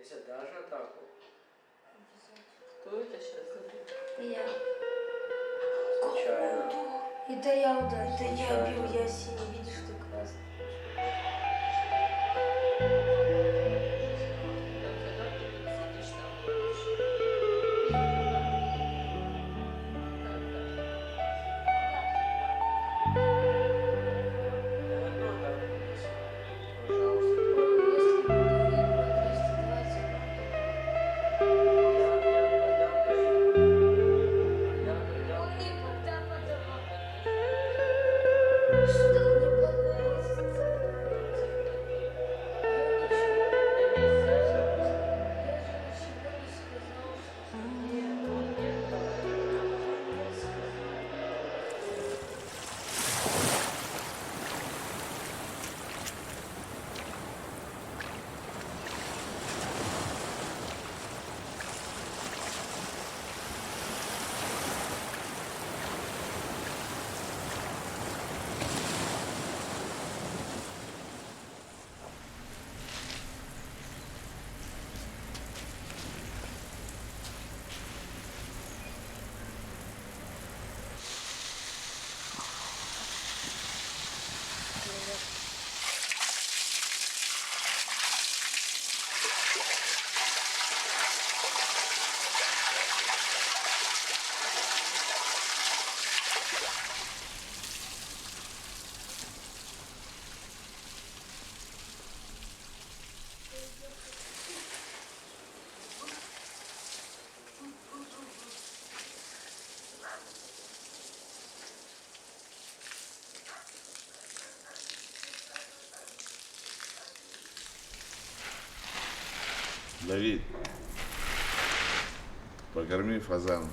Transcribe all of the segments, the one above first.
Если даже атаку. Кто это сейчас забил? Это я. Случайно. Это я ударил, это я бил, я синий, видишь, ты красный. Да, когда ты сидишь там будешь. Одно так написано. Пожалуйста. Если буду выигрывать 220 Я отдам. Я отдам. он мне когда подавал. Что мне понравилось? Я ничего. Я же ничего не сказал, что Нет, он не отдал. я сказал. Давид, покорми фазана.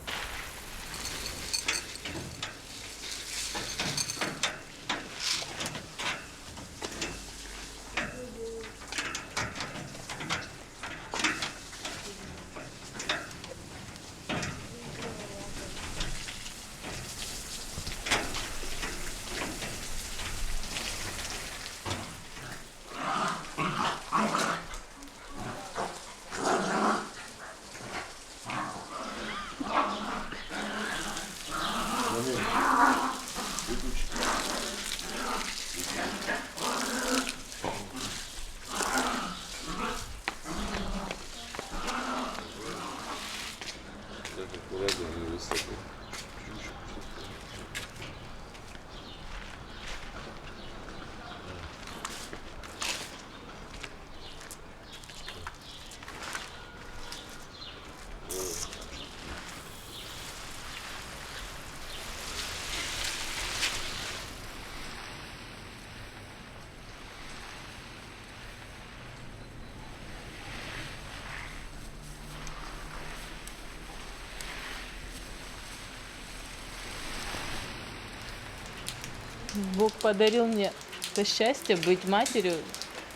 Бог подарил мне это счастье быть матерью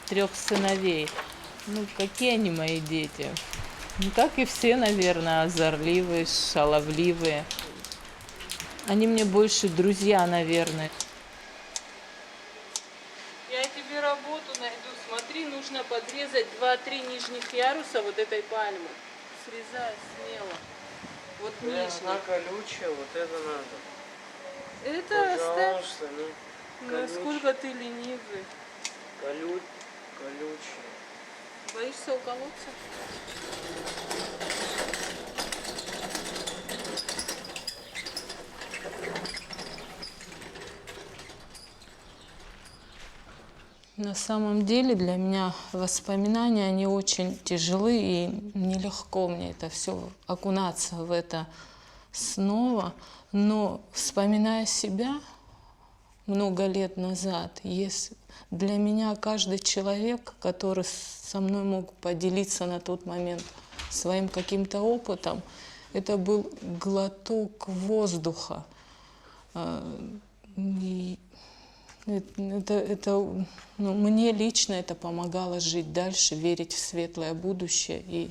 3 сыновей. Ну, какие они мои дети? Ну, как и все, наверное, озорливые, шаловливые. Они мне больше друзья, наверное. Я тебе работу найду. Смотри, нужно подрезать 2-3 нижних яруса вот этой пальмы. Срезай смело. Вот Она нижний. колючая, вот это надо. Это оставь. Пожалуйста, Насколько ты ленивый. колючая. Боишься уколоться? На самом деле для меня воспоминания, они очень тяжелые, и нелегко мне это все окунаться в это снова. Но вспоминая себя много лет назад, есть для меня каждый человек, который со мной мог поделиться на тот момент своим каким-то опытом, это был глоток воздуха. И мне лично это помогало жить дальше, верить в светлое будущее и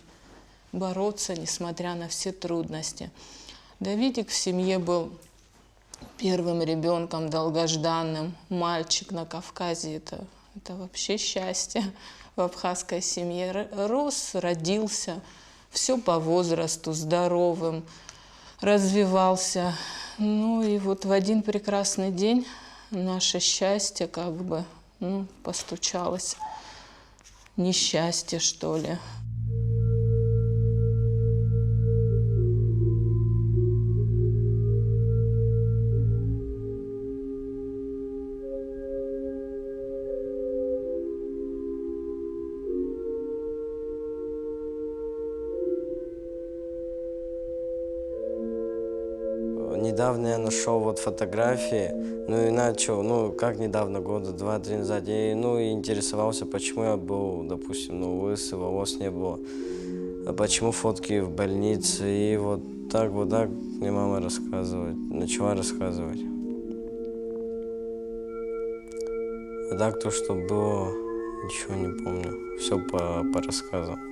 бороться, несмотря на все трудности. Давидик в семье был первым ребенком, долгожданным. Мальчик на Кавказе – это вообще счастье. в абхазской семье, рос, родился, все по возрасту, здоровым, развивался. Ну и вот в один прекрасный день наше счастье как бы, постучалось. Несчастье, что ли. Недавно я нашел вот фотографии, и начал, как недавно, года 2-3 назад, и интересовался, почему я был, допустим, лысый, волос не было, а почему фотки в больнице, и вот так мне мама начала рассказывать. А так то, что было, ничего не помню, все по рассказам.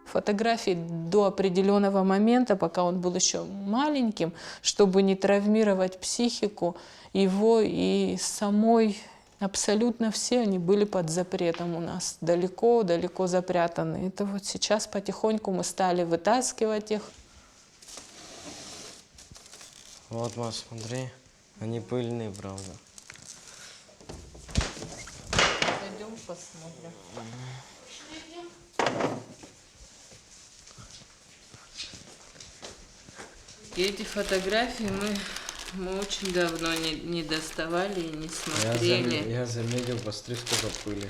Фотографии до определенного момента, пока он был еще маленьким, чтобы не травмировать психику его и самой. Абсолютно все они были под запретом у нас, далеко запрятаны. Это вот сейчас потихоньку мы стали вытаскивать их. Вот, ма, смотри, они пыльные, правда. Пойдем посмотрим. И эти фотографии мы очень давно не доставали и не смотрели. Я заметил, посмотри, сколько пыли.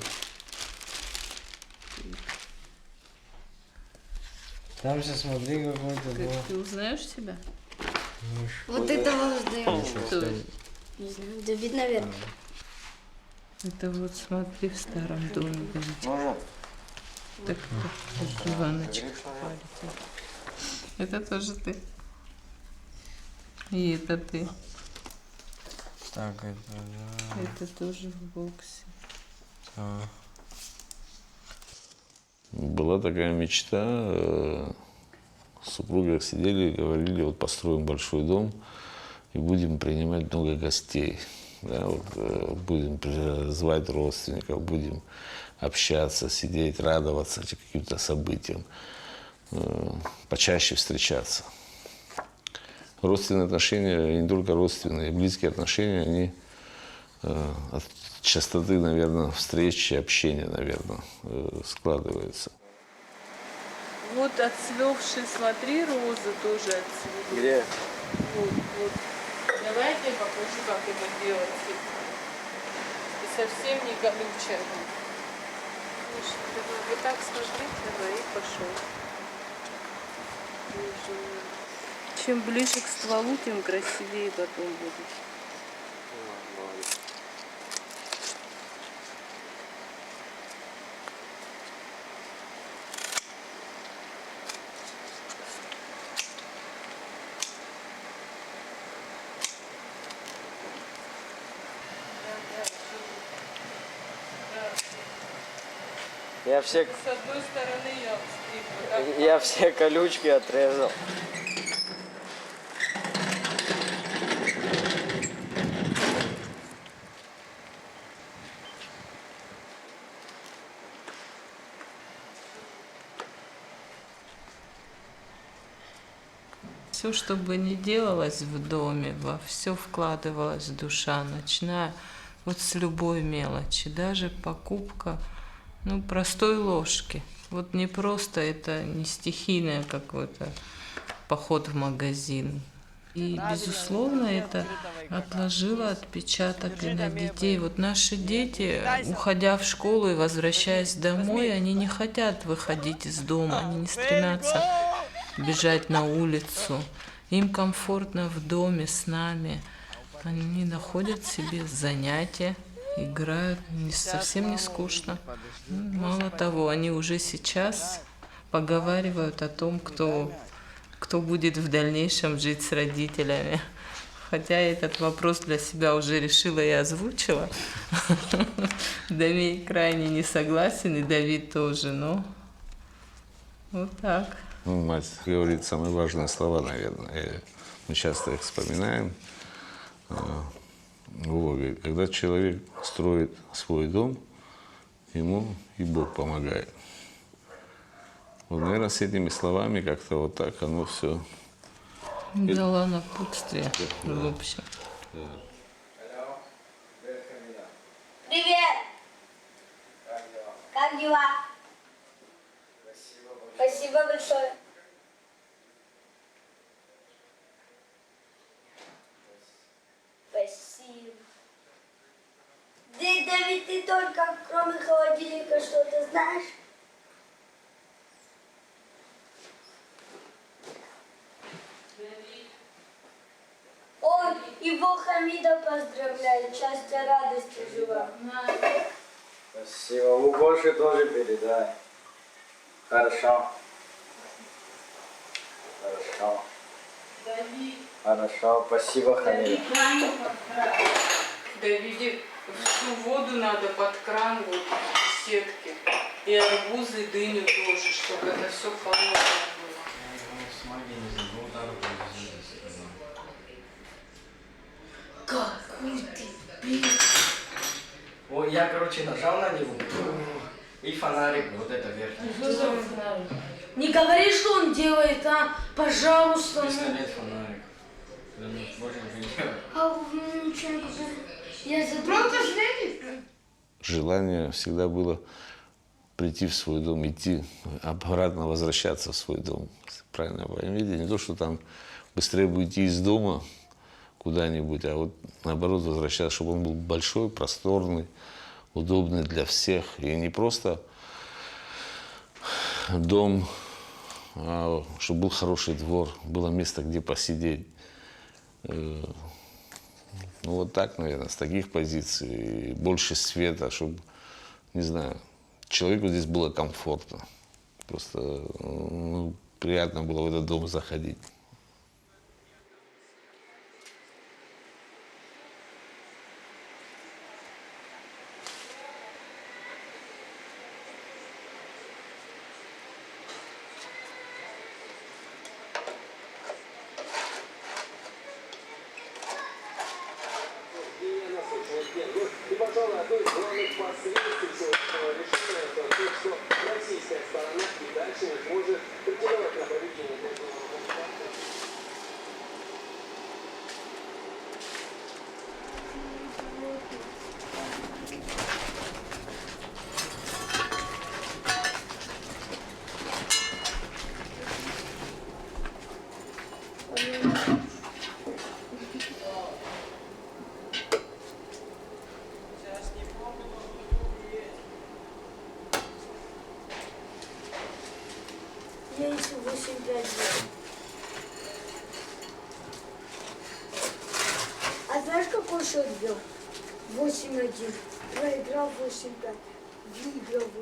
Там же, смотри, какой-то был. Ты узнаешь себя? Вот этого узнаем. Кто это? Не знаю, Давид, наверное. Это вот смотри, в старом доме. Так, Иваночка. Это тоже ты. И это ты. Так, это, да. Это тоже в боксе. Да. Была такая мечта. Супруги сидели и говорили, вот построим большой дом и будем принимать много гостей. Да, будем звать родственников, будем общаться, сидеть, радоваться каким-то событиям, почаще встречаться. Родственные отношения, не только родственные, близкие отношения, они от частоты, наверное, встречи, общения, наверное, складываются. Вот отцвевшие, смотри, розы тоже отцвели. Где? Вот. Давай я тебе покажу, как это делать. И совсем не колючая. Вот так смотри, давай, и пошел. Чем ближе к стволу, тем красивее потом будет. С одной стороны я встрипну. Я все колючки отрезал. Все, что бы ни делалось в доме, во все вкладывалась душа, начиная вот с любой мелочи, даже покупка простой ложки. Вот не просто это не стихийный какой-то поход в магазин. И, безусловно, это отложило отпечаток и на детей. Вот наши дети, уходя в школу и возвращаясь домой, они не хотят выходить из дома, они не стремятся бежать на улицу. Им комфортно в доме с нами. Они находят себе занятия, играют, совсем не скучно. Мало того, они уже сейчас поговаривают о том, кто будет в дальнейшем жить с родителями. Хотя я этот вопрос для себя уже решила и озвучила. Дамей крайне не согласен, и Давид тоже, но вот так. Мать говорит самые важные слова, наверное. Мы часто их вспоминаем. Вова говорит, когда человек строит свой дом, ему и Бог помогает. Вот, наверное, с этими словами как-то вот так оно все. Дала напутствие, в общем. Привет! Как дела? Спасибо большое. Спасибо. Да ведь ты только кроме холодильника что-то знаешь? Ой, его Хамида поздравляет, счастья, радости, жива. Спасибо. Лукоше тоже передай. Хорошо. Хорошо. Хорошо. Спасибо, Хамида. Давиде всю воду надо под кран, вот, сетки. И арбузы, и дыню тоже, чтобы это все холодное было. Какой ты бедный. Ой, я, короче, нажал на него. И фонарик, вот это верхний. Не говори, что он делает, а? Пожалуйста. Пистолет, фонарик. Да нет, больше не делай. А ничего не говорю. Я задумалась. Желание всегда было прийти в свой дом, идти, обратно возвращаться в свой дом. Правильно поймите, не то, что там быстрее уйти из дома куда-нибудь, а вот наоборот возвращаться, чтобы он был большой, просторный, удобный для всех. И не просто дом, а чтобы был хороший двор, было место, где посидеть. Ну вот так, наверное, с таких позиций, больше света, чтобы, не знаю, человеку здесь было комфортно. Просто приятно было в этот дом заходить. И, пожалуй, одно из главных последствий решения это то, что российская сторона и дальше не может претендовать на проведение международного конфликта. Я еще 8-5 делал. А знаешь, какой счет был? 8-1. Проиграл 8-5. Выиграл 8-5.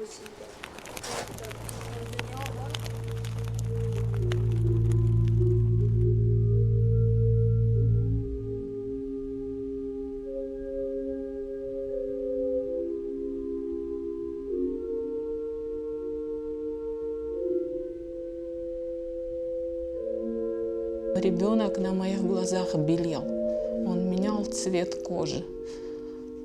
Ребенок на моих глазах белел. Он менял цвет кожи.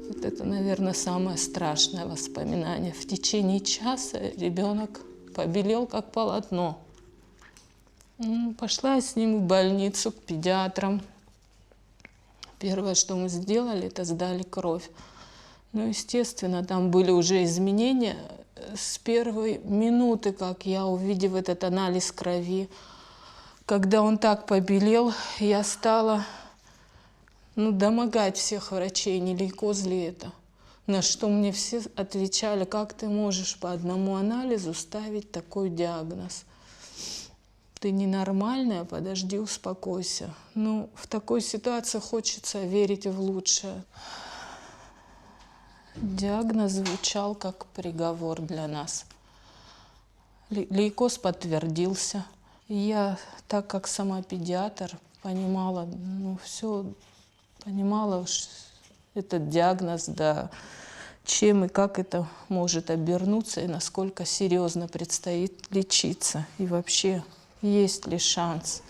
Вот это, наверное, самое страшное воспоминание. В течение часа ребенок побелел, как полотно. Пошла я с ним в больницу, к педиатрам. Первое, что мы сделали, это сдали кровь. Ну, естественно, там были уже изменения. С первой минуты, как я увидев этот анализ крови, когда он так побелел, я стала домогать всех врачей, не лейкоз ли это. На что мне все отвечали, как ты можешь по одному анализу ставить такой диагноз. Ты ненормальная, подожди, успокойся. В такой ситуации хочется верить в лучшее. Диагноз звучал как приговор для нас. Лейкоз подтвердился. Я, так как сама педиатр, понимала, понимала этот диагноз, да, чем и как это может обернуться, и насколько серьезно предстоит лечиться, и вообще есть ли шанс.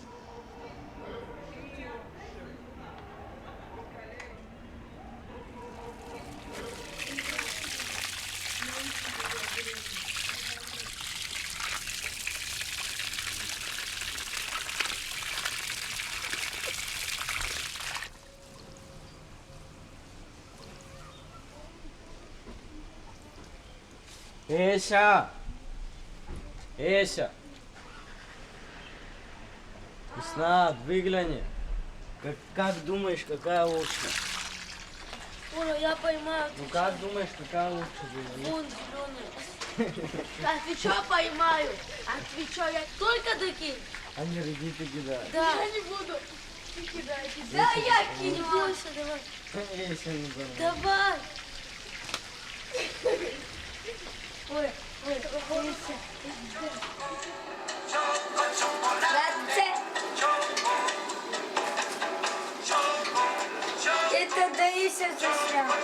Эся! Эся! Весна, выгляни. Как думаешь, какая лучше? Ой, я поймаю. Ну как думаешь, какая лучше была? Вон зеленый. Отвечаю, поймаю. Отвечаю, я только докину. Они родители кидают. Да. Я не буду. Ты кидайте. Да, я кину. Не бойся, давай. Эся, не знаю. Давай. Ой, Эся. Это Таисия засняла.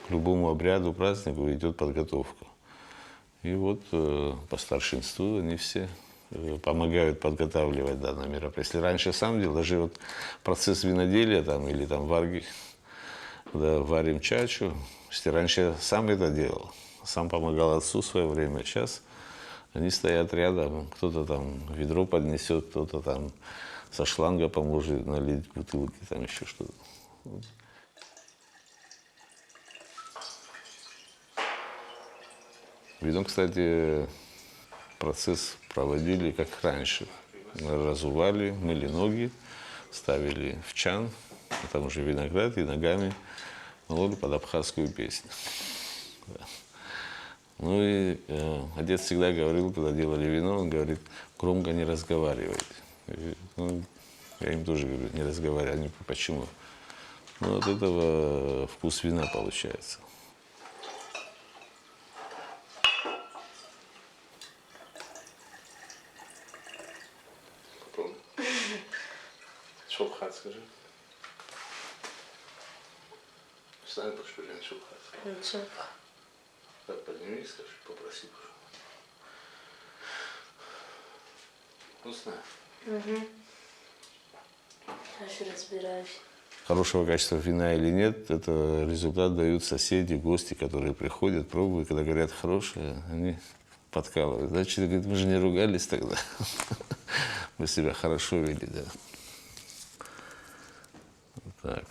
К любому обряду, празднику идет подготовка. И вот по старшинству они все помогают подготавливать данное мероприятие. Если раньше сам делал, даже вот процесс виноделия там, или там варги, когда варим чачу, если раньше я сам это делал, сам помогал отцу в свое время, сейчас они стоят рядом, кто-то там ведро поднесет, кто-то там со шланга поможет налить бутылки, там еще что-то. Видно, кстати, процесс проводили как раньше. Мы разували, мыли ноги, ставили в чан, а там уже виноград и ногами мололи под абхазскую песню. Да. Ну и отец всегда говорил, когда делали вино, он говорит, громко не разговаривайте. И, ну, я им тоже говорю, не разговаривай. Они, почему? Ну, от этого вкус вина получается. Шопхат, скажи. Встань, пошли, шопхат. Так, подними, скажи, попроси. Ну, знаю. Я еще разбираюсь. Хорошего качества вина или нет, это результат дают соседи, гости, которые приходят, пробуют. Когда говорят хорошее, они подкалывают. Значит, говорит, мы же не ругались тогда. Мы себя хорошо вели, да. Вот так.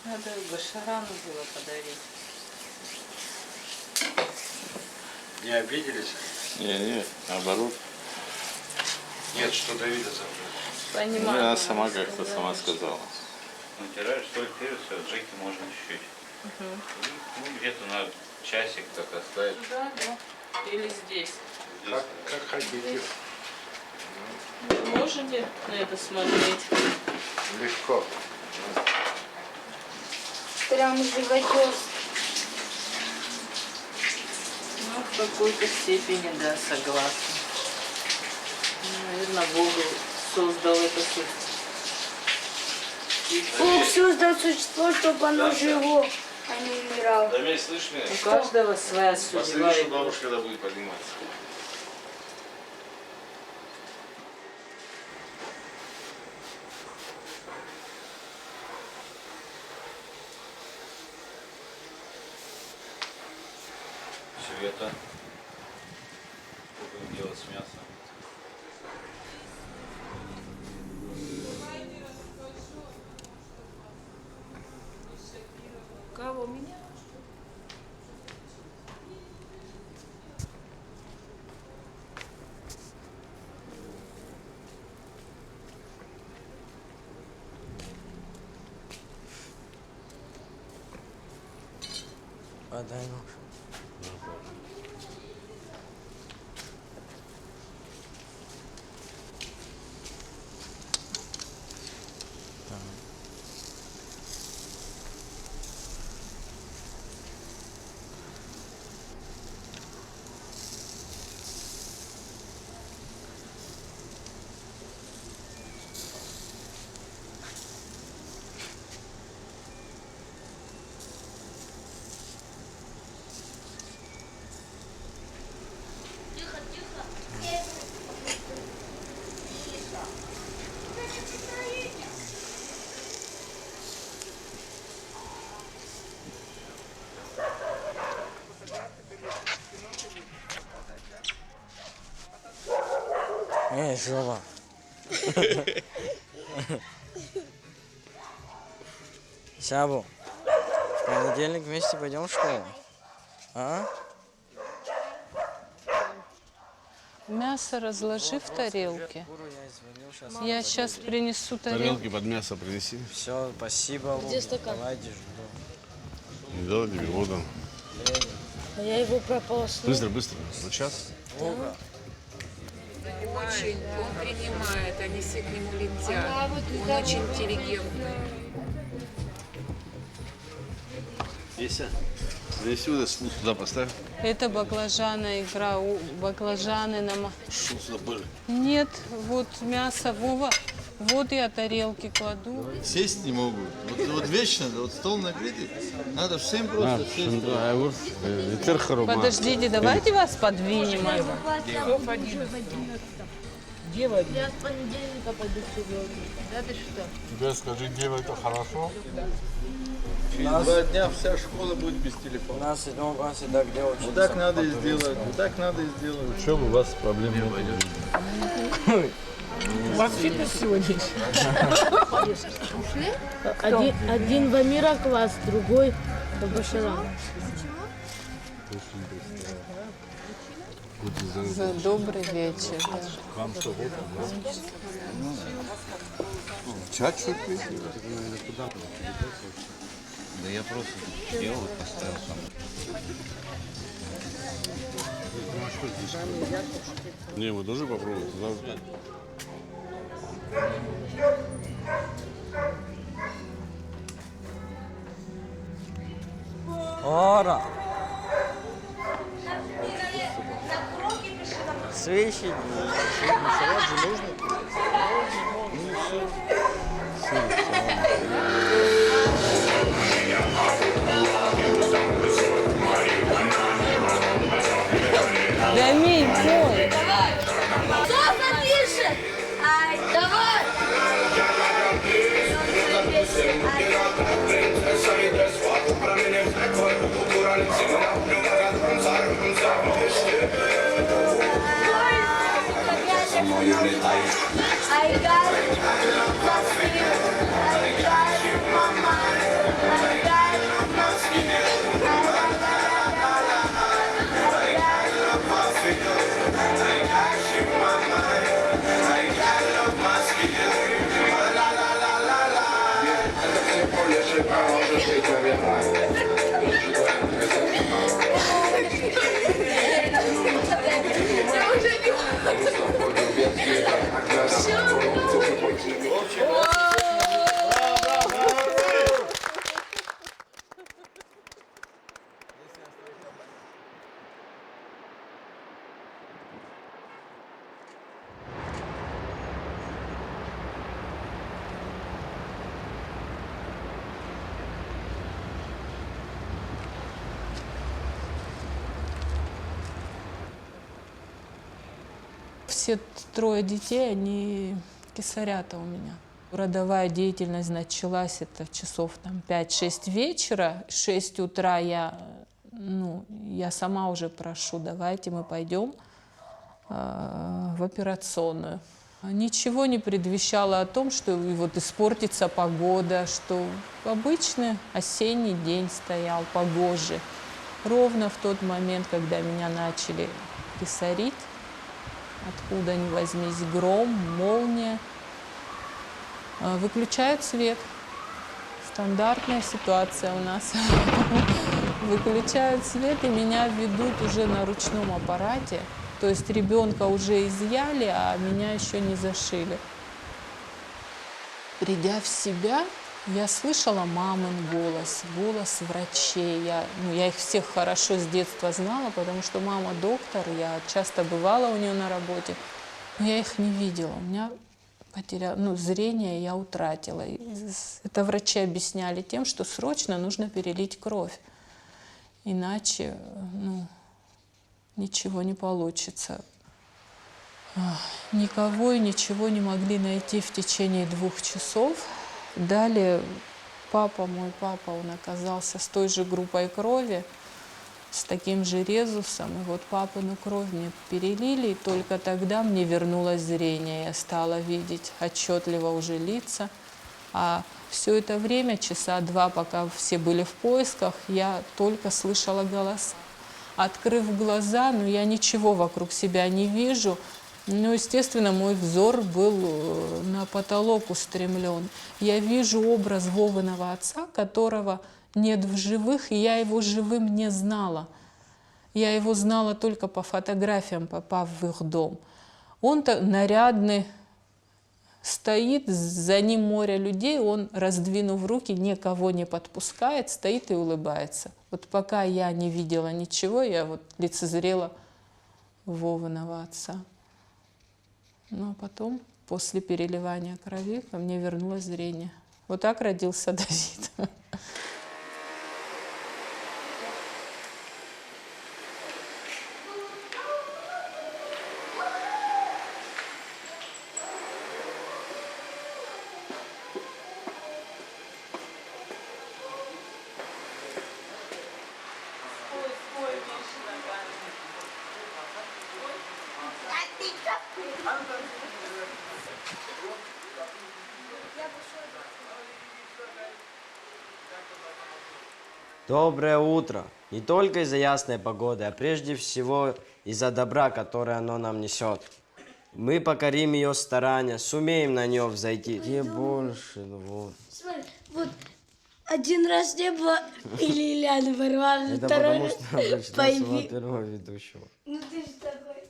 Надо Башарану было подарить. Не обиделись? Не, наоборот. Нет, что Давида забрать. Понимаю. Она сама как-то сама сказала. Натираешь соль, перец, джеки можно чуть-чуть. Ну, где-то на часик так оставить. Да. Или здесь. Как хотите. Можете на это смотреть? Легко. Прям животёр. Ну, в какой-то степени, да, согласна. Наверное, Бог создал это существо. Бог создал существо, чтобы оно жило, а не умирало. Да меня слышно? У каждого своя судьба. Послушай, бабушка, когда будет подниматься. Все это будем делать с мясом. Кого меня? Подай нож. Жова. Сябу, в понедельник вместе пойдем в школу? А? Мясо разложи в тарелке. Я сейчас принесу тарелку. под мясо принеси. Все, спасибо, Лука. Где стакан? Давайте жду. Не дал тебе, вот он. А я его прополоснул. Быстро. Сейчас. Лука. Очень. Он принимает, они все к нему летят. Он очень интеллигентный. Еся, занеси вот этот туда поставь. Это баклажаны, икра, баклажаны Что сюда были? Нет, вот мясо, Вова, вот я тарелки кладу. Сесть не могут. Вот вечно, вот стол накрытый, надо всем просто сесть. Подождите, давайте вас подвинем. Я с понедельника пойду в школу. Да ты что? Тебе скажи, делай это хорошо. Через 2 дня вся школа будет без У телефона. нас в 7 классе так где учиться. Вот так надо и сделать, вот так надо и сделать. Учеба у вас проблем не будет. Один в Амира класс, другой в Башара. За добрый вечер. Чат что пить? Да я просто делал и поставил сам. Не, мы тоже попробуем. Ора. Свечи. Да миль мой. Кто запишет? Ай, давай! I got it. I got it, mama. I got it, Все 3 детей, они кесарята у меня. Родовая деятельность началась, это часов там 5-6 вечера. 6 утра я сама уже прошу, давайте мы пойдем в операционную. Ничего не предвещало о том, что вот испортится погода, что обычный осенний день стоял, погожий. Ровно в тот момент, когда меня начали кесарить, откуда ни возьмись, гром, молния, выключают свет. Стандартная ситуация у нас. Выключают свет, и меня ведут уже на ручном аппарате. То есть ребенка уже изъяли, а меня еще не зашили. Придя в себя, я слышала мамин голос врачей. Я их всех хорошо с детства знала, потому что мама доктор, я часто бывала у нее на работе. Но я их не видела. У меня зрение я утратила. Это врачи объясняли тем, что срочно нужно перелить кровь. Иначе ничего не получится. Никого и ничего не могли найти в течение 2 часов. Далее мой папа, он оказался с той же группой крови, с таким же резусом. И вот папину кровь мне перелили, и только тогда мне вернулось зрение. Я стала видеть отчетливо уже лица. А все это время, часа два, пока все были в поисках, я только слышала голоса. Открыв глаза, но я ничего вокруг себя не вижу. Ну, естественно, мой взор был на потолок устремлен. Я вижу образ Вовиного отца, которого нет в живых, и я его живым не знала. Я его знала только по фотографиям, попав в их дом. Он-то нарядный, стоит, за ним море людей, он, раздвинув руки, никого не подпускает, стоит и улыбается. Вот пока я не видела ничего, я вот лицезрела Вовиного отца. Ну а потом, после переливания крови, ко мне вернулось зрение. Вот так родился Давид. Доброе утро. Не только из-за ясной погоды, а прежде всего из-за добра, которое оно нам несет. Мы покорим ее старания, сумеем на нее взойти. Где больше? Вот. Смотри, вот один раз не было, и Лилиана ворвалась, Это второй потому, раз что она прочитала первого ведущего. Ну ты же такой.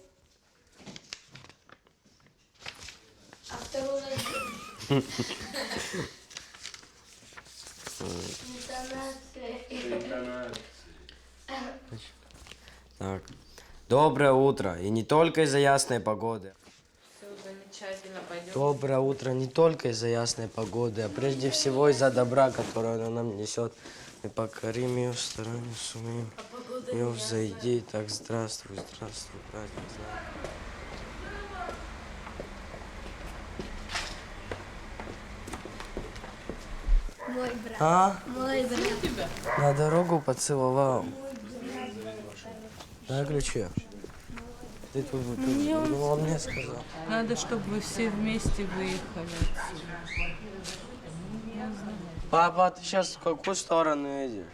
А второй раз... Так. Доброе утро. И не только из-за ясной погоды. Все замечательно, пойдем. Доброе утро не только из-за ясной погоды, а прежде всего из-за добра, которое она нам несет. Мы покорим ее старания, сумеем ее взойти. Так, здравствуй, здравствуй, праздник. Мой брат. А? Мой брат. На дорогу поцеловал. Дай ключи. Ты тут, ну, он мне сказал. Надо, чтобы вы все вместе выехали отсюда. Папа, ты сейчас в какую сторону едешь?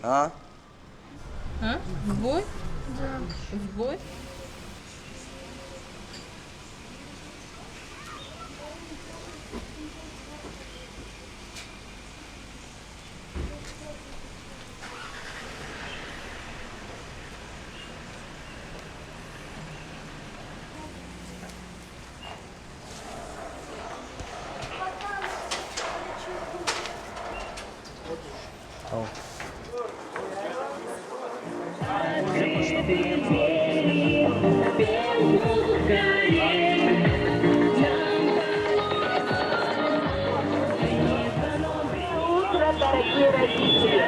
А? А? В бой? Да. В бой? Дорогие родители!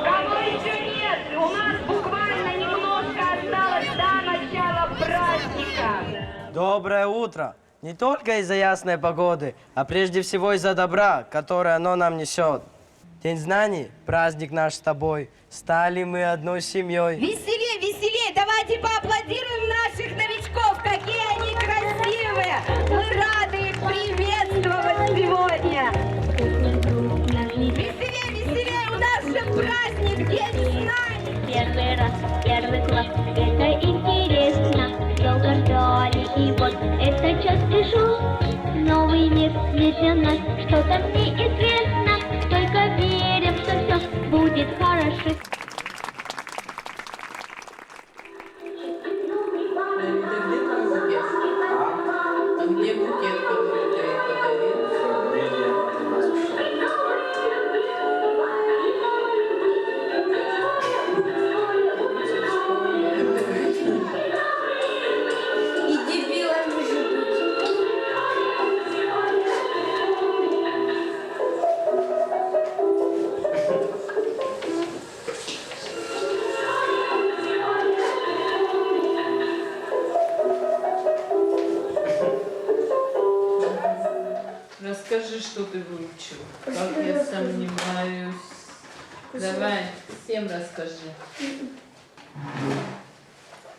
Кого еще нет? У нас буквально немножко осталось до начала праздника. Доброе утро. Не только из-за ясной погоды, а прежде всего из-за добра, которое оно нам несет. День знаний, праздник наш с тобой. Стали мы одной семьей. Веселее, веселее! Давайте поаплодируем наших новичков! Какие они красивые! Мы рады их приветствовать сегодня! Веселее, веселее! У нас же праздник, День знаний! Первый раз, первый класс, это интересно. Долго ждали, и вот этот час пришел. Новый мир здесь для нас, что-то неизвестно. Только верим, что все будет хорошо. Расскажи, что ты выучил. Как я сомневаюсь. Давай, всем расскажи.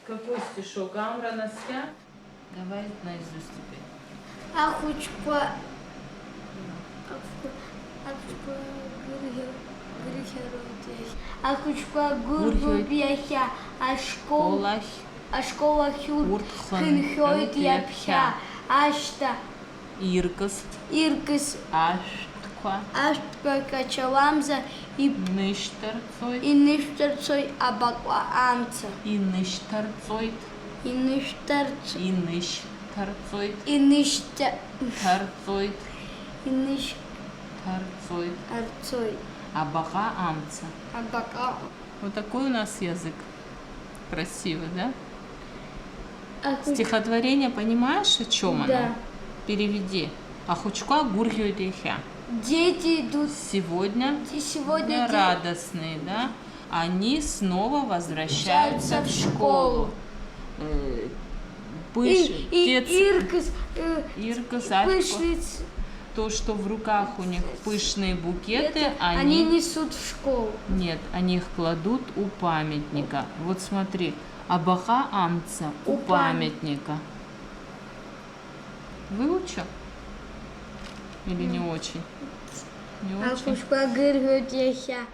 Какой стишок? Амра Наська? Давай наизусть теперь. Ахучка гургубияхя, ашкола хюр хынхёйт япхя, ашта Иркас. Аштка качаламза и ништерцой абаква амца. И ништерцой. Абака амца. Вот такой у нас язык. Красивый, да? Стихотворение, понимаешь, о чем оно? Да. Переведи. Ахучка гургюдехя. Дети идут Сегодня радостные, да? Они снова возвращаются в школу. Иркас, то, что в руках у них пышные букеты, они несут в школу. Нет, они их кладут у памятника. Вот смотри, Абаха амца у памятника. Выучил? Или не очень? Не очень? Ахучка гургубияхя.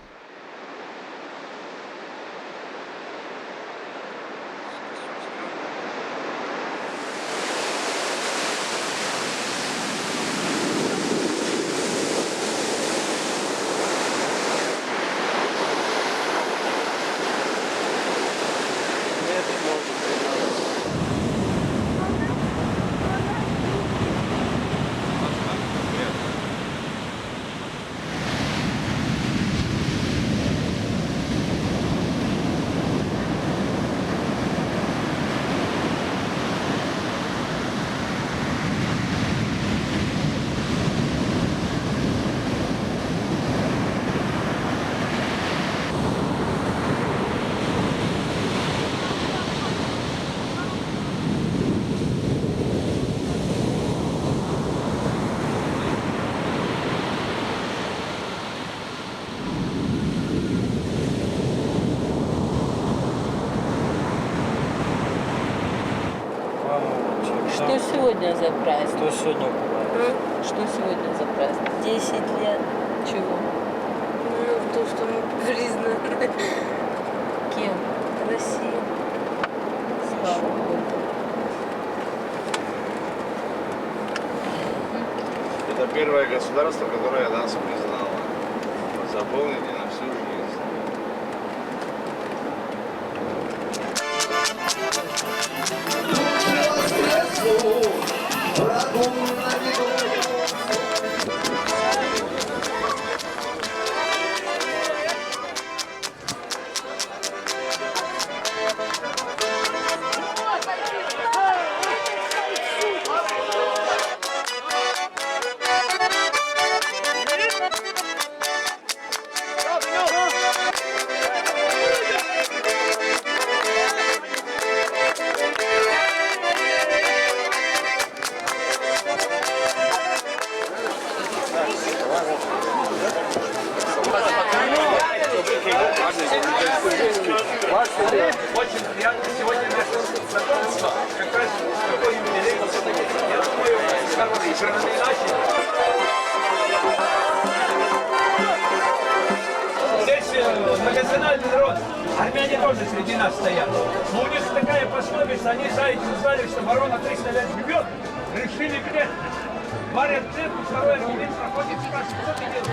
Что сегодня за праздник? Что сегодня? Что сегодня за праздник? 10 лет. Чего? Ну, то, что мы признаны. Кем? Россия. Слава Богу. Это первое государство, которое нас признало. Запомните на всю жизнь. Очень приятно сегодня знакомство. Как раз такой юбилей. Я думаю, хороший, передачи. Здесь многонациональный народ. Армяне тоже среди нас стоят. Но у них такая пословица, они знаете, узнали, что ворона 300 лет живет, решили билет. Варят цепь, второй аргумент проходит, спрашивает, что ты делаешь?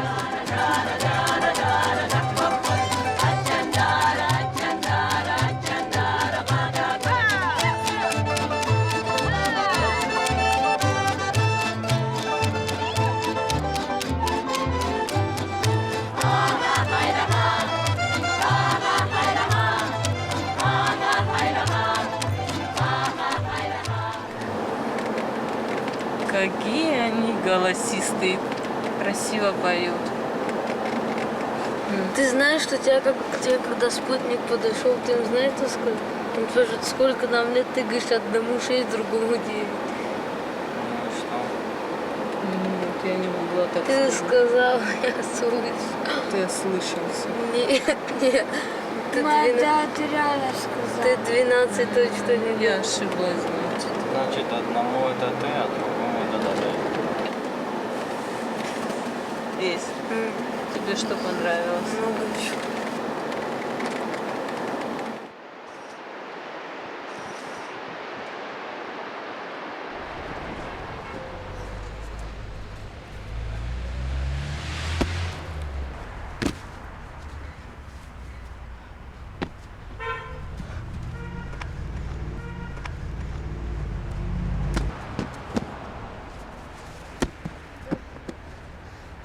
Какие они голосистые, красиво поют. Ты знаешь, что тебе, когда спутник подошел, ты им знаешь, что сколько? Он спрашивает, сколько нам лет, ты говоришь, одному 6, другому 9. Ну что? Нет, я не могу было так Ты сказать? сказал, я слышу. Ты ослышался. Нет, нет. Ты ты реально сказал. Ты 12 точно не Я ошиблась, значит. Значит, одному это ты, а другому это да. Есть. Тебе что понравилось? Много чего.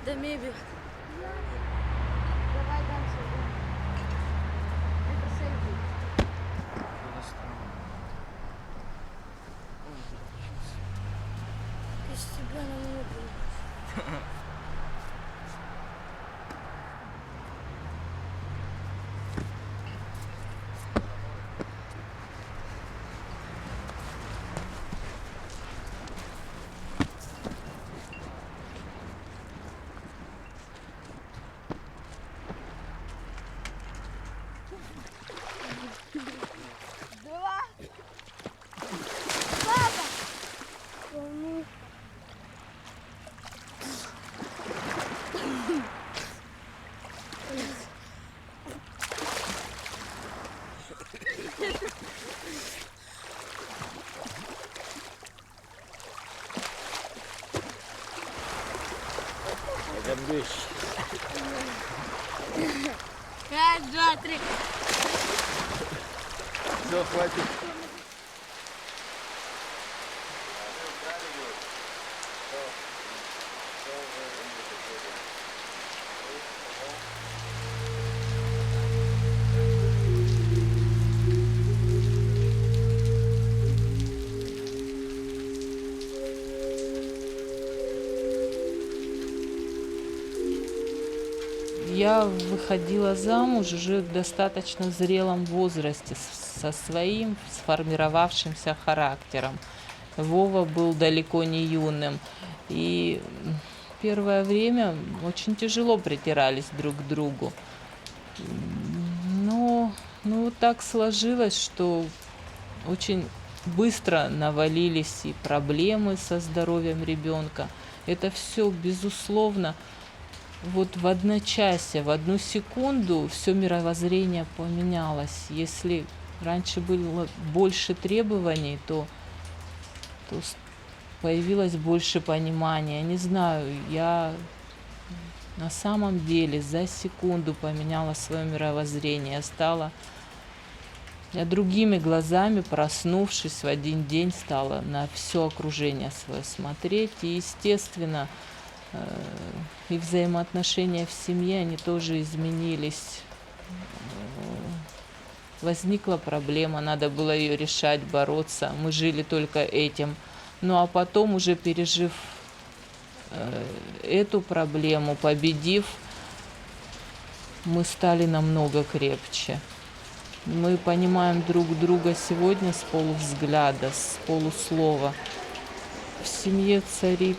Да мебель. Давай дальше. Это селфи. Из тебя на мебель. Раз, два, три. Все, хватит. Я выходила замуж уже в достаточно зрелом возрасте, со своим сформировавшимся характером. Вова был далеко не юным. И первое время очень тяжело притирались друг к другу. Но вот так сложилось, что очень быстро навалились и проблемы со здоровьем ребенка. Это все, безусловно, вот в одночасье, в одну секунду все мировоззрение поменялось. Если раньше было больше требований, то появилось больше понимания. Не знаю, я на самом деле за секунду поменяла свое мировоззрение. Я другими глазами, проснувшись в один день, стала на все окружение свое смотреть. И, естественно, и взаимоотношения в семье, они тоже изменились. Возникла проблема, надо было ее решать, бороться. Мы жили только этим. Ну а потом, уже пережив эту проблему, победив, мы стали намного крепче. Мы понимаем друг друга сегодня с полувзгляда, с полуслова. В семье царит,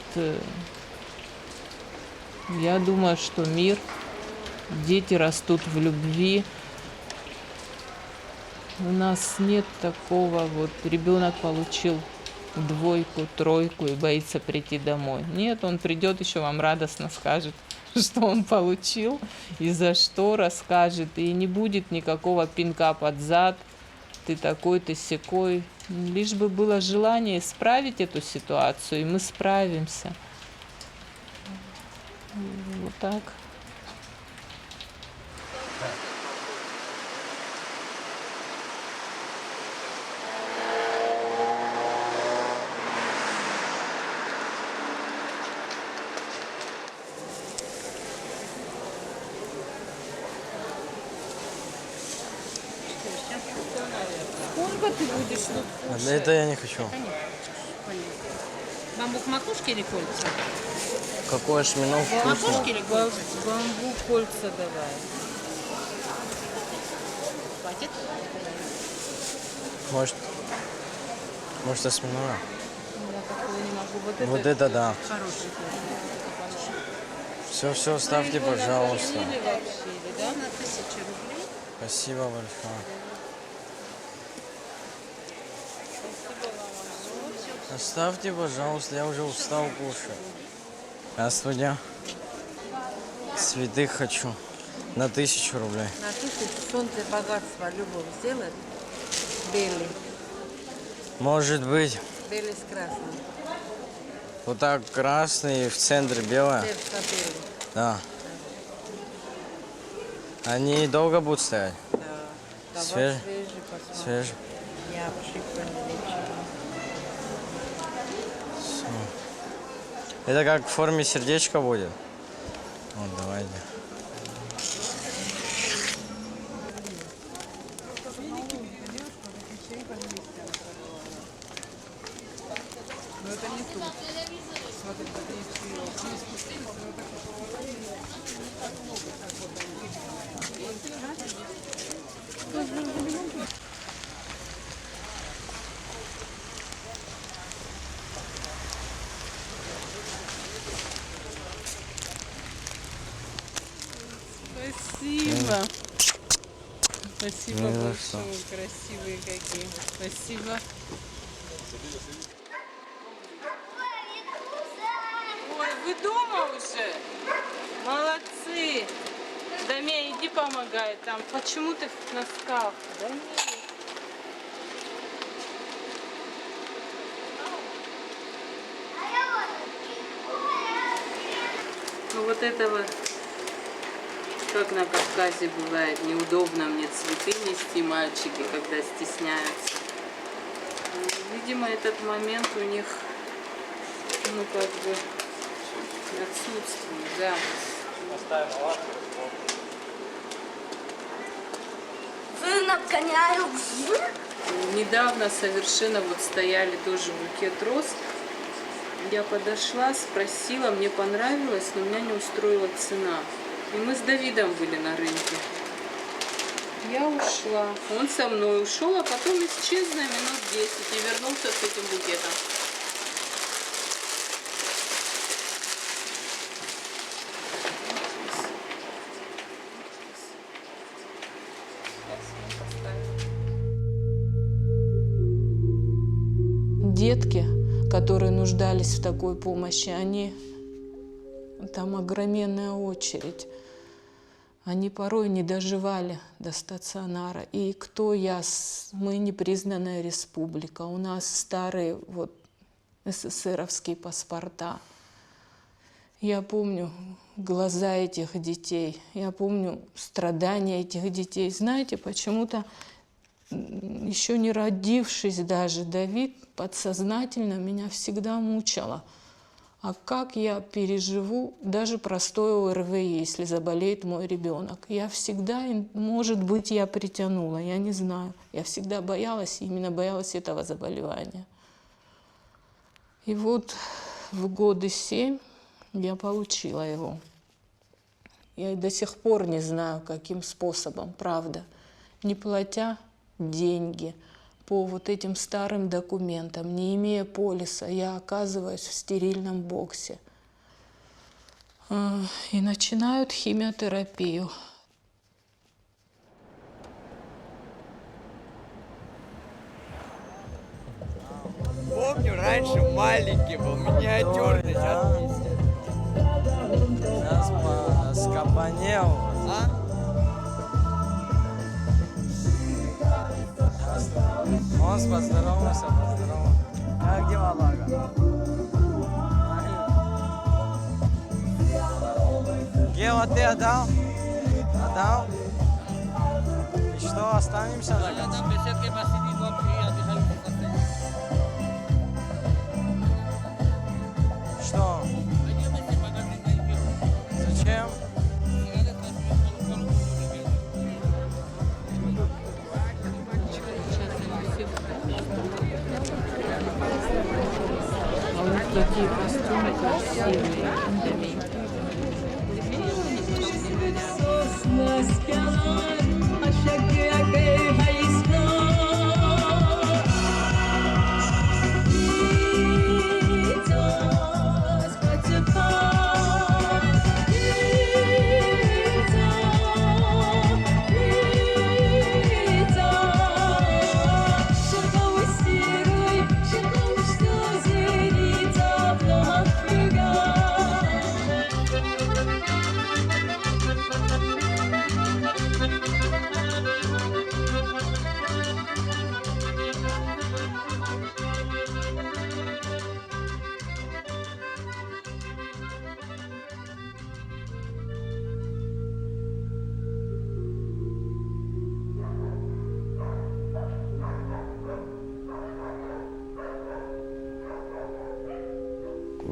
я думаю, что мир. Дети растут в любви. У нас нет такого, вот ребенок получил 2, 3 и боится прийти домой. Нет, он придет, еще вам радостно скажет, что он получил и за что расскажет. И не будет никакого пинка под зад. Ты такой, ты сякой. Лишь бы было желание исправить эту ситуацию, и мы справимся. Вот так. Сколько ты будешь тут? Это я не хочу. Бамбук макушки или кольца? Какой шминов вкусно. Макушки или кольца? Бамбук, кольца давай. Хватит? Может осьминога? Я такого не могу. Вот это да. Хороший. Все, ставьте, пожалуйста. Да, на 1000 рублей. Спасибо большое. Оставьте, пожалуйста, я уже устал кушать. Здравствуйте. Цветы хочу. На 1000 рублей. На 1000 солнце богатство любовь сделает. Белый. Может быть. Белый с красным. Вот так красный, в центре белое. Сердце белый. Да. Они долго будут стоять? Да. Давай Свежий? посмотрим. Свежий. Я обшикаю вечером. Это как в форме сердечка будет? Вот, давайте. Спасибо. Спасибо Не за большое. Красивые какие. Спасибо. Ой, вы дома уже? Молодцы. Дамя, иди помогай там. Почему ты в носках? Да нет. Ну вот этого, как на Кавказе бывает, неудобно мне цветы нести, мальчики, когда стесняются. Видимо, этот момент у них, ну как бы, отсутствует, да. Вы нагоняю. Недавно совершенно вот стояли тоже букет роз. Я подошла, спросила, мне понравилось, но меня не устроила цена. И мы с Давидом были на рынке. Я ушла. Он со мной ушел, а потом исчез на минут 10 и вернулся с этим букетом. Детки, которые нуждались в такой помощи, там огроменная очередь. Они порой не доживали до стационара. И кто я? Мы непризнанная республика. У нас старые вот СССРовские паспорта. Я помню глаза этих детей. Я помню страдания этих детей. Знаете, почему-то еще не родившись даже, Давид подсознательно меня всегда мучила. А как я переживу даже простое ОРВИ, если заболеет мой ребенок? Я всегда, может быть, я притянула, я не знаю. Я всегда боялась, именно боялась этого заболевания. И вот в годы 7 я получила его. Я до сих пор не знаю, каким способом, правда, не платя деньги по вот этим старым документам, не имея полиса, я оказываюсь в стерильном боксе. И начинают химиотерапию. Помню, раньше маленький был, миниатюрный, сейчас Сейчас скопанел. Он поздоровался. Как дела, Лага? Гео, ты отдал? Отдал? И что, останемся на конце? Что? Зачем? А у них такие костюмы красивые.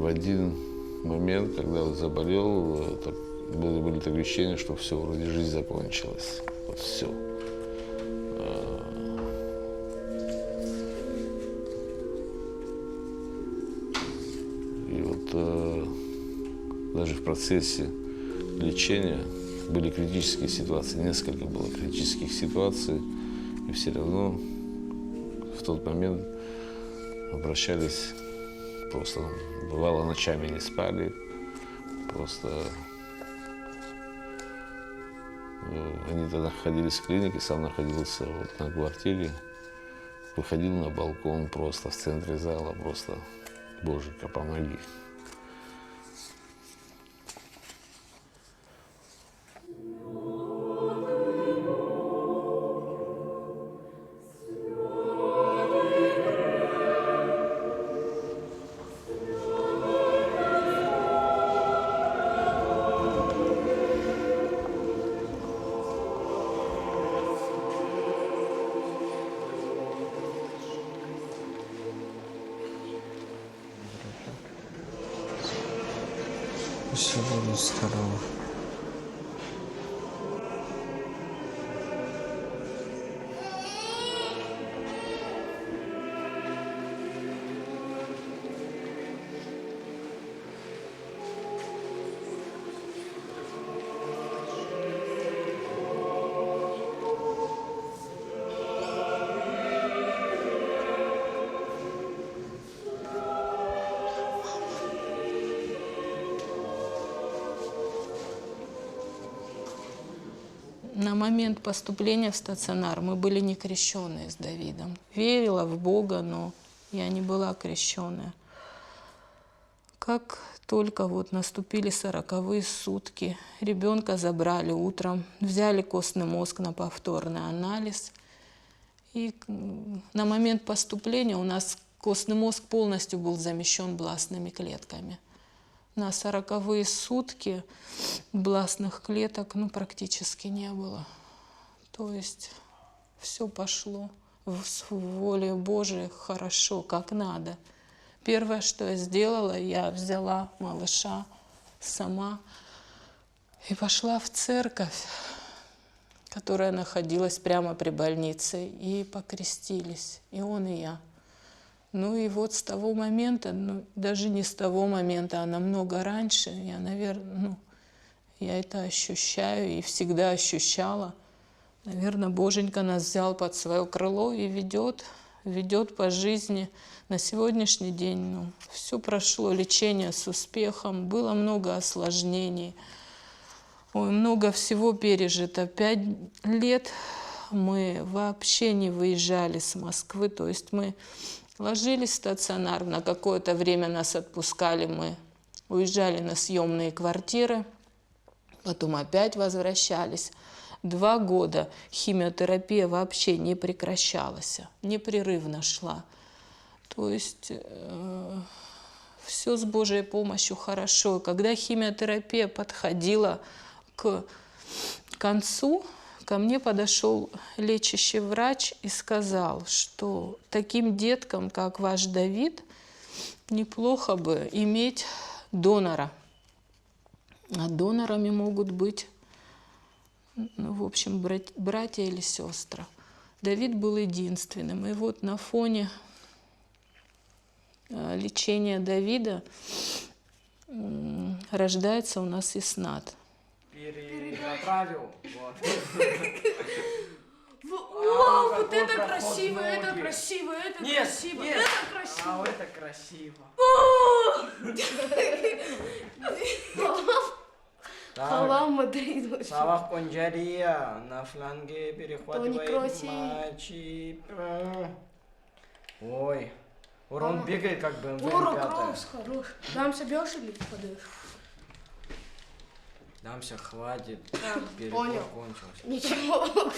в один момент, когда вот заболел, так, были такие ощущения, что все, вроде жизнь закончилась. Вот все. И вот даже в процессе лечения были критические ситуации, несколько было критических ситуаций, и все равно в тот момент обращались, просто бывало ночами не спали, просто они тогда находились в клинике, сам находился вот на квартире, выходил на балкон просто в центре зала, просто «Боженька, помоги». Все буду здоров. На момент поступления в стационар мы были не крещенные с Давидом. Верила в Бога, но я не была крещенная. Как только вот наступили 40-е сутки, ребенка забрали утром, взяли костный мозг на повторный анализ. И на момент поступления у нас костный мозг полностью был замещен бластными клетками. На 40-е сутки бластных клеток практически не было. То есть все пошло в воле Божией хорошо, как надо. Первое, что я сделала, я взяла малыша сама и пошла в церковь, которая находилась прямо при больнице, и покрестились, и он, и я. Ну и вот с того момента, даже не с того момента, а намного раньше, я, наверное, я это ощущаю и всегда ощущала. Наверное, Боженька нас взял под свое крыло и ведет по жизни. На сегодняшний день все прошло, лечение с успехом, было много осложнений, много всего пережито. 5 лет мы вообще не выезжали с Москвы, то есть мы ложились в стационар, на какое-то время нас отпускали, мы уезжали на съемные квартиры, потом опять возвращались. 2 года химиотерапия вообще не прекращалась, непрерывно шла. То есть все с Божьей помощью хорошо. Когда химиотерапия подходила к концу, ко мне подошел лечащий врач и сказал, что таким деткам, как ваш Давид, неплохо бы иметь донора. А донорами могут быть, в общем, братья или сестры. Давид был единственным. И вот на фоне лечения Давида рождается у нас Иснат. Перенаправил. Вау, вот это красиво, это красиво, это красиво, нет. это красиво. А это красиво. Хвала Мадриду. Савах Понджария на фланге перехватывает Кроси. матчи. Ой, он бегает как бы Вора, М5. Кроус, хорош. Дамся бьешь или падаешь? Дамся, хватит. Понял. Кончился. Ничего.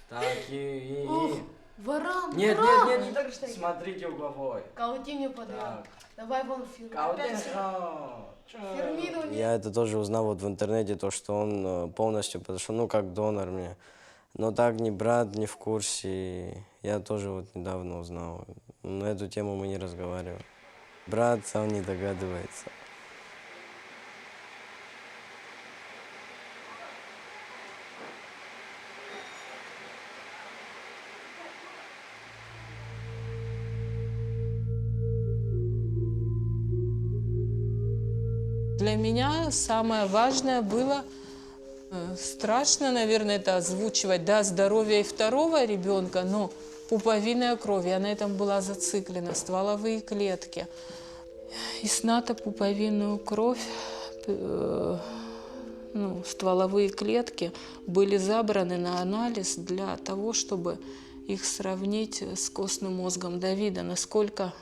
Так, и... Ворам, Нет, ворам. нет, нет, не так. Смотрите угловой. Каути не подряд. Так. Давай вон фирму. Фирмиду Я это тоже узнал вот в интернете, то, что он полностью подошел, как донор мне. Но так ни брат, ни в курсе. Я тоже вот недавно узнал. На эту тему мы не разговаривали. Брат сам не догадывается. Для меня самое важное было, страшно, наверное, это озвучивать, да, здоровье и второго ребенка, но пуповинная кровь, я на этом была зациклена, стволовые клетки. Из пуповинную кровь, стволовые клетки были забраны на анализ для того, чтобы их сравнить с костным мозгом Давида, насколько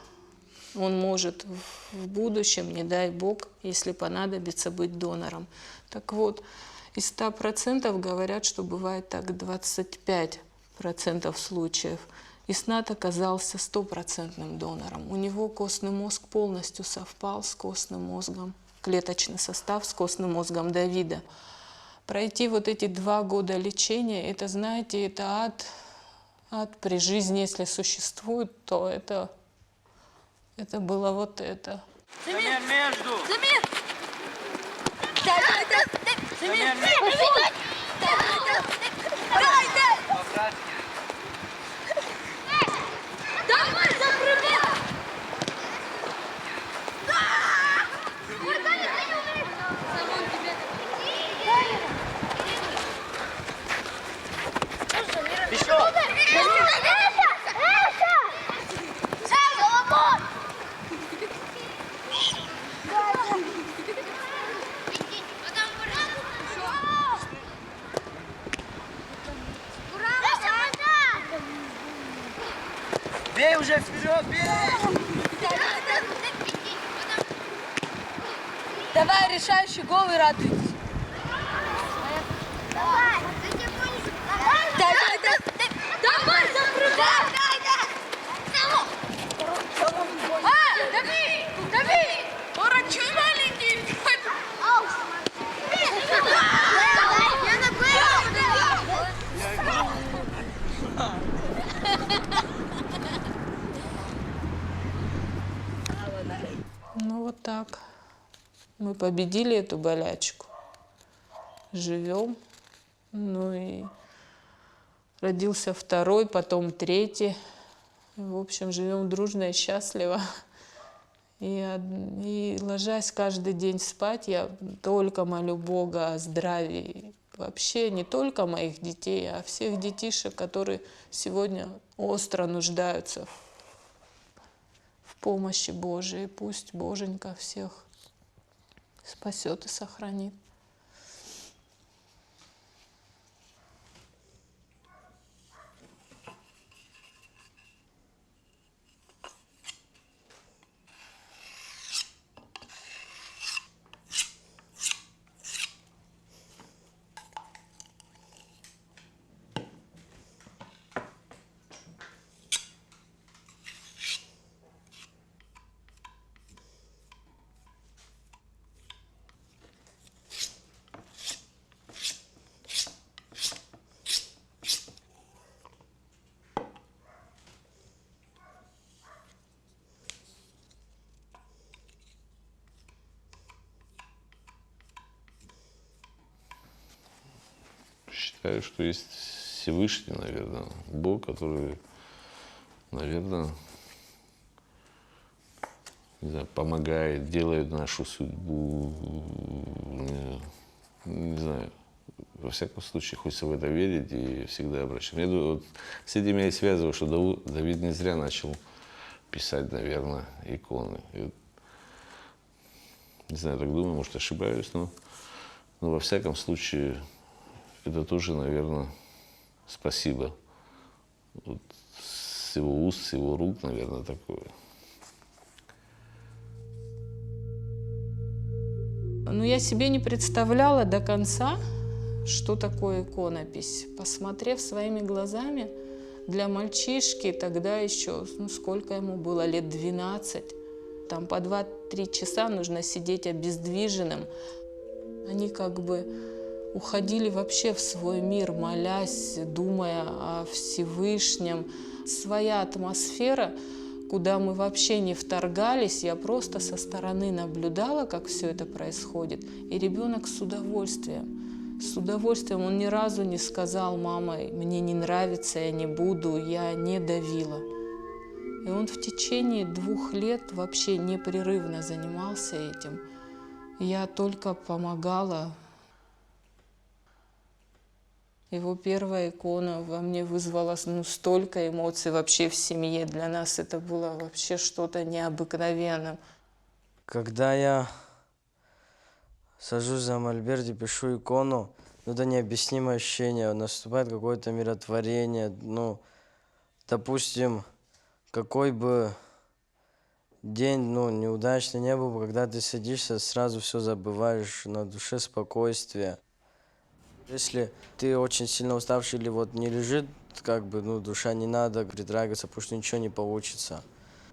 он может в будущем, не дай Бог, если понадобится, быть донором. Так вот, из 100% говорят, что бывает так 25% случаев. Иснат оказался 100% донором. У него костный мозг полностью совпал с костным мозгом, клеточный состав с костным мозгом Давида. Пройти вот эти 2 года лечения, это, знаете, это ад при жизни, если существует, то это было вот это. Замер между! Замер! Замер Давай, запрыгай! Бей уже вперед, бей! Давай, решающий гол и радуйтесь. Давай, запрыгай! Дави! Дурачок маленький! Ну вот так. Мы победили эту болячку. Живем. Ну и родился второй, потом третий. В общем, живем дружно и счастливо. И ложась каждый день спать, я только молю Бога о здравии. Вообще не только моих детей, а всех детишек, которые сегодня остро нуждаются в помощи Божией. Пусть Боженька всех спасет и сохранит. Считаю, что есть Всевышний, наверное, Бог, который, наверное, не знаю, помогает, делает нашу судьбу, не знаю, во всяком случае, хочется в это верить и всегда обращаться. Я думаю, вот с этим я и связываю, что Давид не зря начал писать, наверное, иконы. И вот, не знаю, так думаю, может, ошибаюсь, но во всяком случае, это тоже, наверное, спасибо. Вот с его уст, с его рук, наверное, такое. Ну, я себе не представляла до конца, что такое иконопись. Посмотрев своими глазами, для мальчишки тогда еще, сколько ему было, лет 12, там по 2-3 часа нужно сидеть обездвиженным. Они как бы уходили вообще в свой мир, молясь, думая о Всевышнем. Своя атмосфера, куда мы вообще не вторгались. Я просто со стороны наблюдала, как все это происходит. И ребенок с удовольствием, он ни разу не сказал: мама, мне не нравится, я не буду, я не давила. И он в течение 2 лет вообще непрерывно занимался этим. Я только помогала. Его первая икона во мне вызвала столько эмоций вообще в семье. Для нас это было вообще что-то необыкновенное. Когда я сажусь за мольберт и пишу икону, это необъяснимое ощущение. Наступает какое-то миротворение. Допустим, какой бы день неудачный не был, когда ты садишься, сразу все забываешь, на душе спокойствие. Если ты очень сильно уставший или не лежит, душа, не надо притрагиваться, потому что ничего не получится.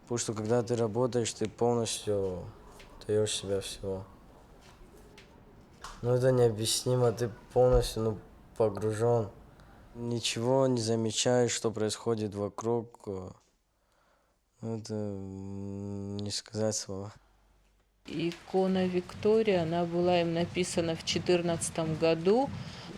Потому что когда ты работаешь, ты полностью даешь себя всего. Это необъяснимо, ты полностью погружен. Ничего не замечаешь, что происходит вокруг. Это не сказать слова. Икона Виктория, она была им написана в 2014 году.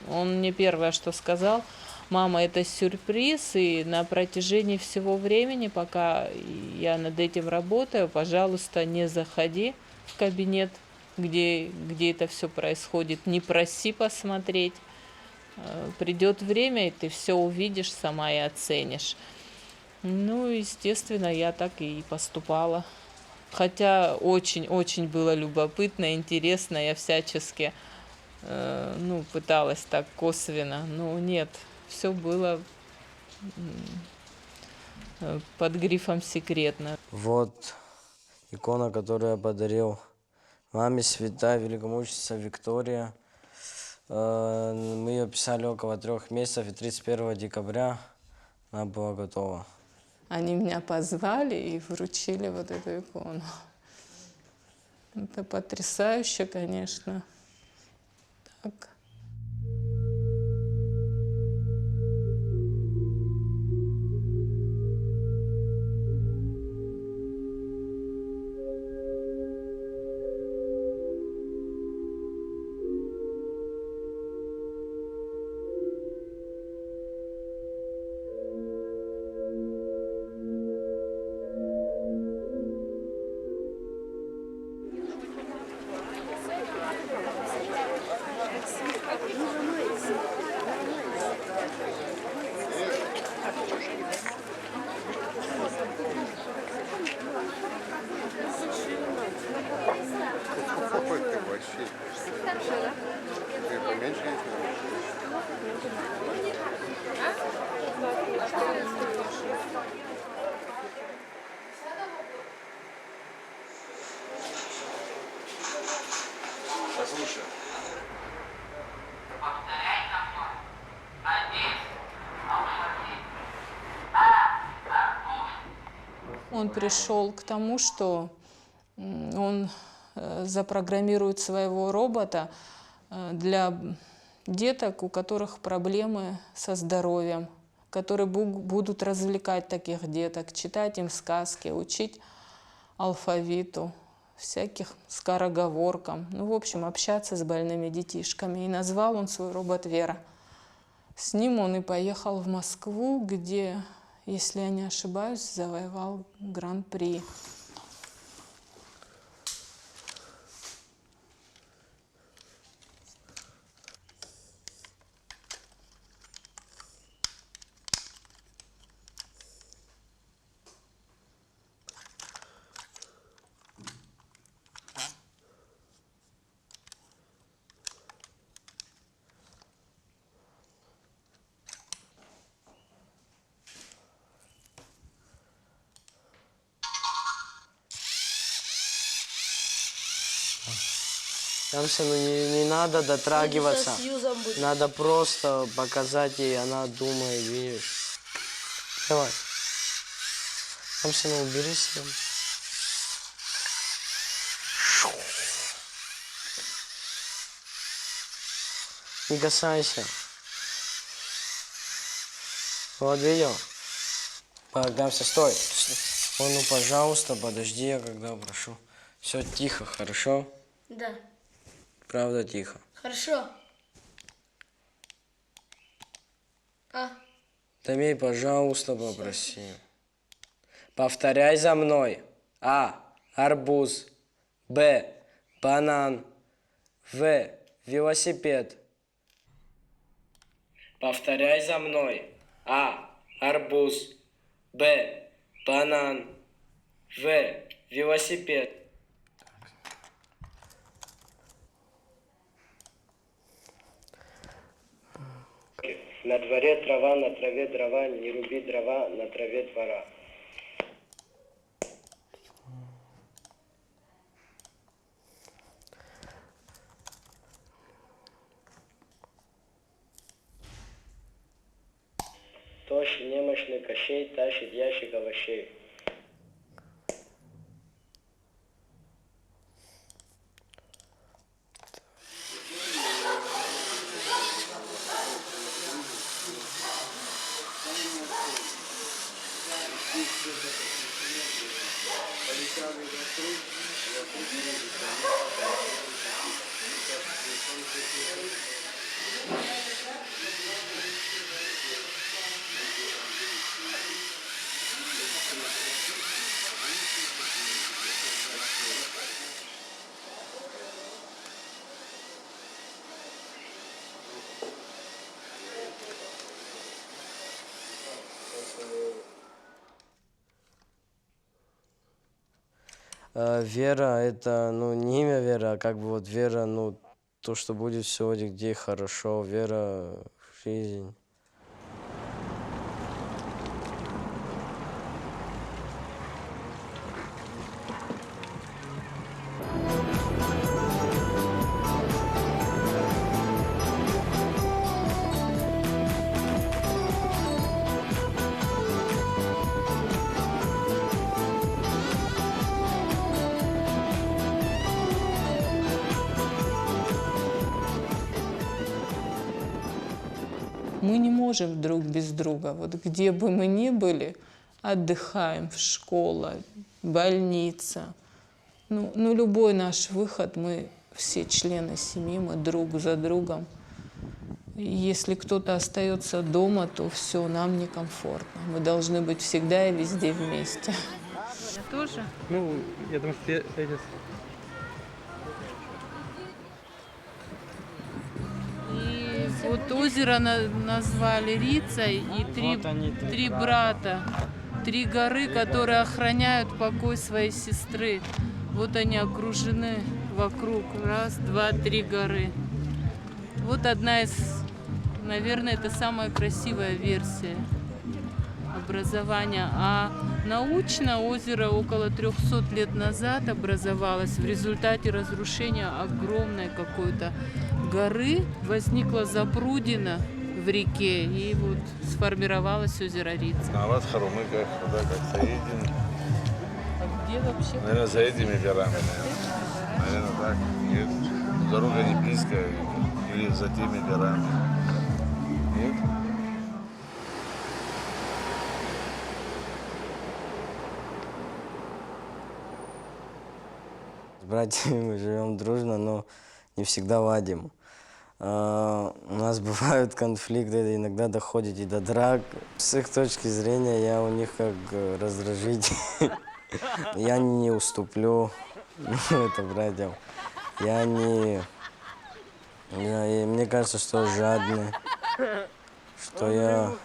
Он мне первое, что сказал: мама, это сюрприз, и на протяжении всего времени, пока я над этим работаю, пожалуйста, не заходи в кабинет, где это все происходит, не проси посмотреть. Придет время, и ты все увидишь сама и оценишь. Естественно, я так и поступала. Хотя очень-очень было любопытно, интересно, я всячески пыталась так косвенно, но нет, все было под грифом секретно. Вот икона, которую я подарил маме, святая великомученица Виктория. Мы ее писали около 3 месяцев, и 31 декабря она была готова. Они меня позвали и вручили вот эту икону. Это потрясающе, конечно. Так. Какой ты вообще? Ты поменьше Послушай. Он пришел к тому, что он запрограммирует своего робота для деток, у которых проблемы со здоровьем, которые будут развлекать таких деток, читать им сказки, учить алфавиту, всяких скороговоркам. В общем, общаться с больными детишками. И назвал он свой робот Вера. С ним он и поехал в Москву, где, если я не ошибаюсь, завоевал гран-при. Там все, не надо дотрагиваться, надо просто показать ей, она думает, видишь. Давай. Там все, уберись. Не касайся. Вот видел? Погнался, стой. Ой, ну, пожалуйста, подожди, я когда прошу. Все тихо, хорошо? Да. Правда тихо. Хорошо. А? Томей, пожалуйста, попроси. Повторяй за мной. А. Арбуз. Б. Банан. В. Велосипед. Повторяй за мной. А. Арбуз. Б. Банан. В. Велосипед. На дворе трава, на траве дрова, не руби дрова, на траве двора. Тощий, немощный Кощей тащит ящик овощей. Вера — это, ну, не имя Вера, а как бы вот вера, ну, то, что будет сегодня, где хорошо, вера в жизнь. Мы не можем друг без друга. Вот где бы мы ни были, отдыхаем, в школа, больница. Ну, любой наш выход, мы все члены семьи, мы друг за другом. И если кто-то остается дома, то все, нам некомфортно. Мы должны быть всегда и везде вместе. Я тоже? Ну, я думаю, что эти... И вот озеро назвали Рицей, и три брата, 3 горы, которые охраняют покой своей сестры. Вот они окружены вокруг. 1, 2, 3 горы. Вот одна из, наверное, это самая красивая версия образования. А научно озеро около 300 лет назад образовалось в результате разрушения огромной какой-то горы. Возникла запрудина в реке, и вот сформировалось озеро Рица. А вот Харумыках, да, как Саидин. А где вообще? Наверное, за этими горами, наверное, так. Нет, дорога не близкая, или за теми горами. Нет? С братьями мы живем дружно, но не всегда ладим. У нас бывают конфликты, иногда доходит и до драк. С их точки зрения я у них как раздражитель. Я не уступлю это братьям. Я не... Мне кажется, что жадный, что я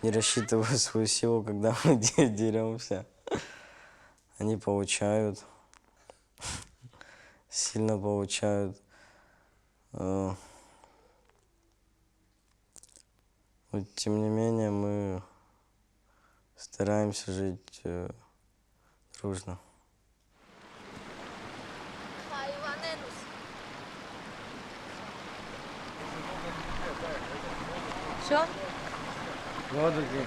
не рассчитываю свою силу, когда мы деремся. Они получают, сильно получают. Но, тем не менее, мы стараемся жить дружно. Все? Вот такие.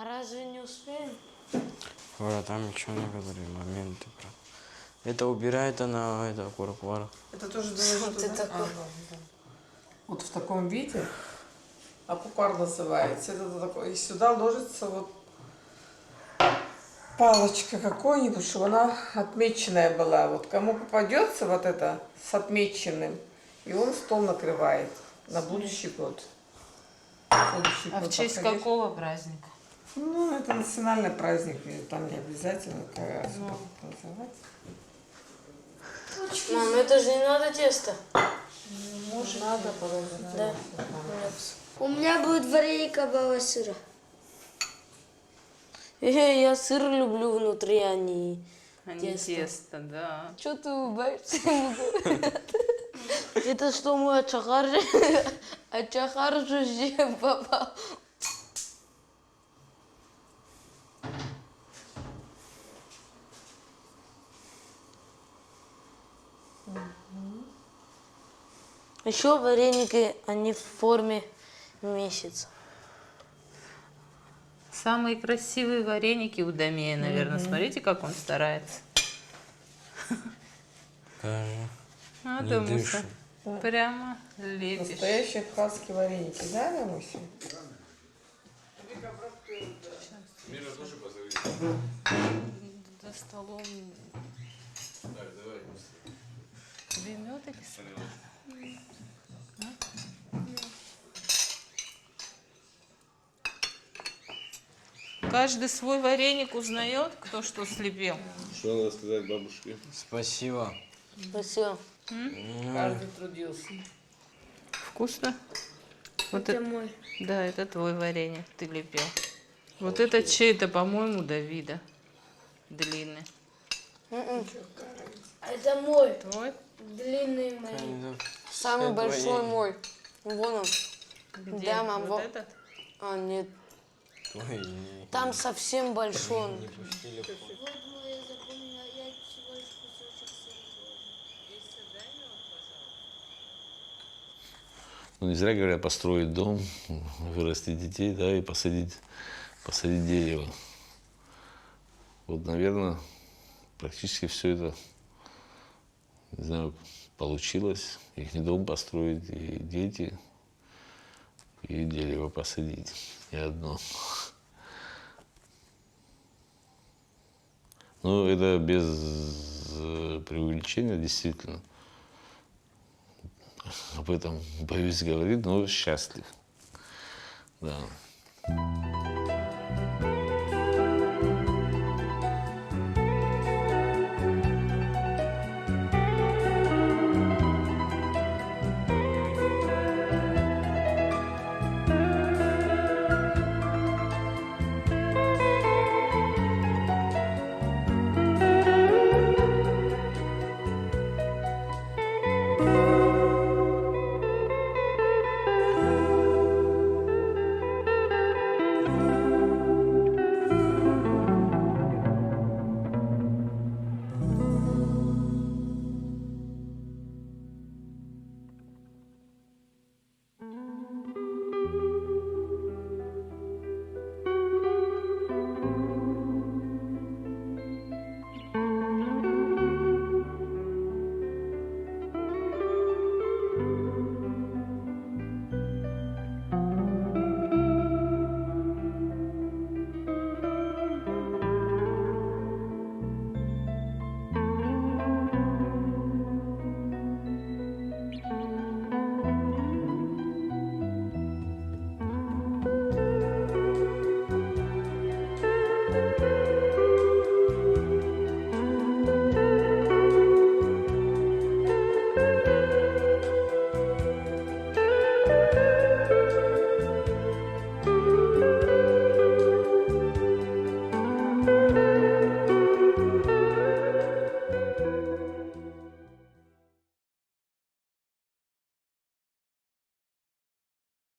А разве не успеем? Там ничего не говори, моменты, брат. Это убирает она, это курквар. Это тоже думаешь, Ты такой. Вот в таком виде. Акупар называется. Это такой. И сюда ложится вот палочка какой-нибудь, чтобы она отмеченная была. Вот кому попадется вот это с отмеченным, и он стол накрывает на будущий год. А в честь какого праздника? Ну, это национальный праздник, и там не обязательно особо называть. Мам, это же не надо тесто. Может, надо положить. Да. У меня будет вареникового сыра. Я сыр люблю внутри, а не тесто, да. Что ты улыбаешься? Это что, мой ачахар? Ачахар же попал. Еще вареники, они в форме месяца. Самые красивые вареники у Дамея, наверное. Смотрите, как он старается. Потому что прямо лепишь. Настоящие абхазские вареники, да, Муся? Мира тоже позови. За столом. Давай. Две метки. Каждый свой вареник узнает, кто что слепил. Что надо сказать бабушке? Спасибо. Спасибо. Каждый трудился. Вкусно? Вот Это мой. Да, это твой вареник, ты лепил. Вот это чей-то, по-моему, Давида. Длинный. Это мой. Твой? Длинный мой. Самый большой мой. Вон он. Где? Да, мам, Вот этот? А, нет. Ой, Там совсем большой. не пустили. Ну, не зря говорят, построить дом, вырастить детей, да, и посадить дерево. Вот, наверное, практически все это, не знаю, получилось. Их не дом построить, и дети, и дерево посадить. Не одно. Ну, это без преувеличения, действительно. Об этом боюсь говорить, но счастлив. Да.